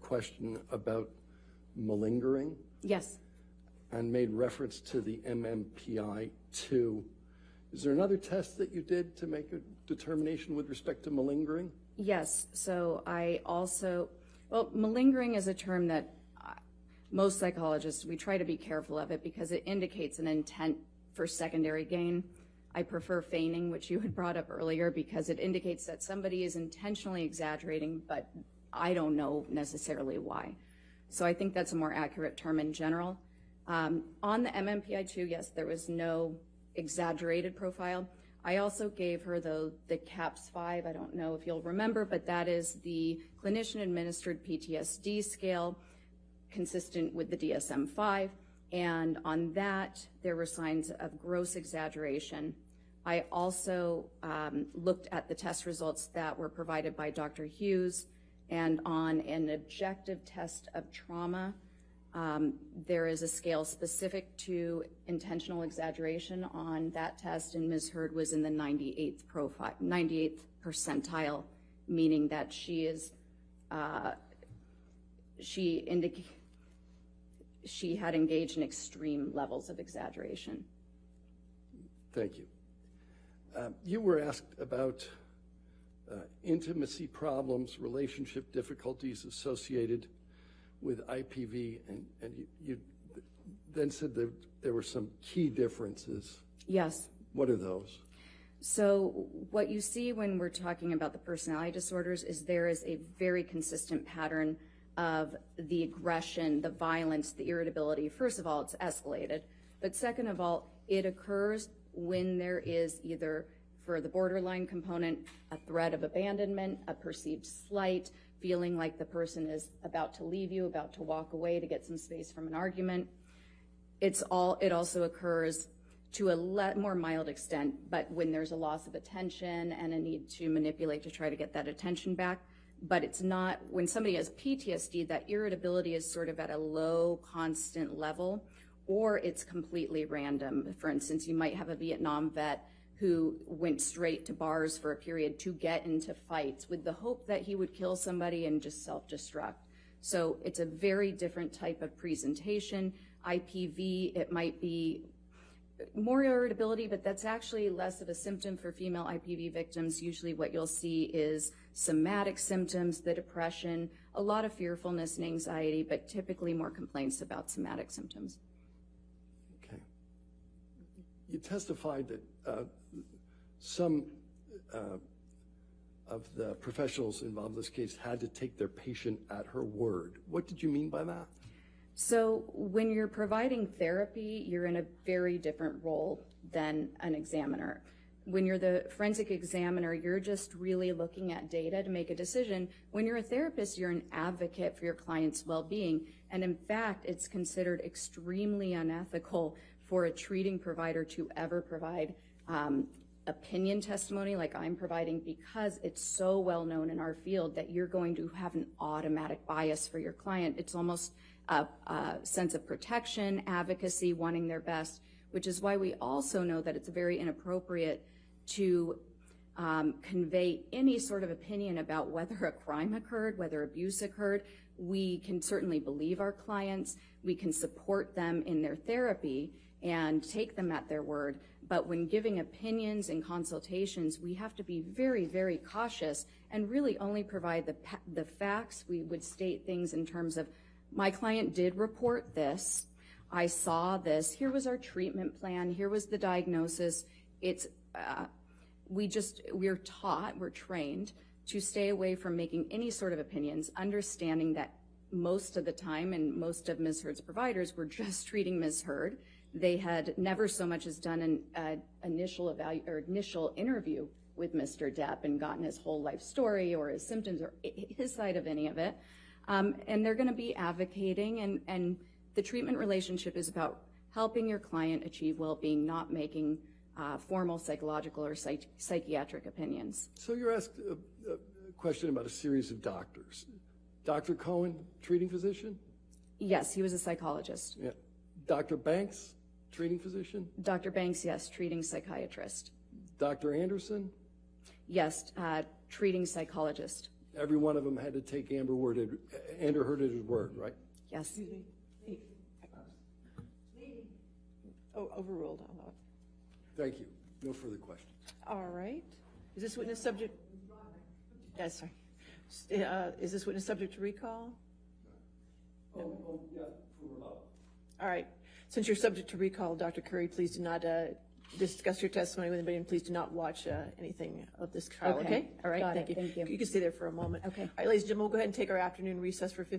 question about malingering. Yes. And made reference to the MMPI-2. Is there another test that you did to make a determination with respect to malingering? Yes. So I also, well, malingering is a term that most psychologists, we try to be careful of it because it indicates an intent for secondary gain. I prefer feigning, which you had brought up earlier, because it indicates that somebody is intentionally exaggerating, but I don't know necessarily why. So I think that's a more accurate term in general. On the MMPI-2, yes, there was no exaggerated profile. I also gave her the CAPS-5. I don't know if you'll remember, but that is the clinician-administered PTSD scale consistent with the DSM-5. And on that, there were signs of gross exaggeration. I also looked at the test results that were provided by Dr. Hughes, and on an objective test of trauma, there is a scale specific to intentional exaggeration on that test, and Ms. Hurd was in the 98th percentile, meaning that she had engaged in extreme levels of exaggeration. Thank you. You were asked about intimacy problems, relationship difficulties associated with IPV, and you then said that there were some key differences. Yes. What are those? So what you see when we're talking about the personality disorders is there is a very consistent pattern of the aggression, the violence, the irritability. First of all, it's escalated. But second of all, it occurs when there is either, for the borderline component, a threat of abandonment, a perceived slight, feeling like the person is about to leave you, about to walk away to get some space from an argument. It also occurs to a more mild extent, but when there's a loss of attention and a need to manipulate to try to get that attention back. But it's not, when somebody has PTSD, that irritability is sort of at a low, constant level, or it's completely random. For instance, you might have a Vietnam vet who went straight to bars for a period to get into fights with the hope that he would kill somebody and just self-destruct. So it's a very different type of presentation. IPV, it might be more irritability, but that's actually less of a symptom for female IPV victims. Usually what you'll see is somatic symptoms, the depression, a lot of fearfulness and anxiety, but typically more complaints about somatic symptoms. Okay. You testified that some of the professionals involved in this case had to take their patient at her word. What did you mean by that? So when you're providing therapy, you're in a very different role than an examiner. When you're the forensic examiner, you're just really looking at data to make a decision. When you're a therapist, you're an advocate for your client's well-being. And in fact, it's considered extremely unethical for a treating provider to ever provide opinion testimony like I'm providing, because it's so well known in our field that you're going to have an automatic bias for your client. It's almost a sense of protection, advocacy, wanting their best, which is why we also know that it's very inappropriate to convey any sort of opinion about whether a crime occurred, whether abuse occurred. We can certainly believe our clients, we can support them in their therapy and take them at their word, but when giving opinions and consultations, we have to be very, very cautious and really only provide the facts. We would state things in terms of, my client did report this, I saw this, here was our treatment plan, here was the diagnosis. We're taught, we're trained to stay away from making any sort of opinions, understanding that most of the time, and most of Ms. Hurd's providers were just treating Ms. Hurd. They had never so much as done an initial interview with Mr. Depp and gotten his whole life story or his symptoms or his side of any of it. And they're going to be advocating, and the treatment relationship is about helping your client achieve well-being, not making formal psychological or psychiatric opinions. So you're asked a question about a series of doctors. Dr. Cohen, treating physician? Yes, he was a psychologist. Yeah. Dr. Banks, treating physician? Dr. Banks, yes, treating psychiatrist. Dr. Anderson? Yes, treating psychologist. every one of them had to take Amber heard at his word, right? Yes. Excuse me. Oh, overruled. Thank you. No further questions. All right. Is this witness subject? Yes, sorry. Is this witness subject to recall? Yeah, for rebuttal. All right. Since you're subject to recall, Dr. Curry, please do not discuss your testimony with anybody, and please do not watch anything of this trial, Okay. okay? All right, Got thank it. you. Thank you. You can stay there for a moment. Okay. All right, ladies and gentlemen, we'll go ahead and take our afternoon recess for 15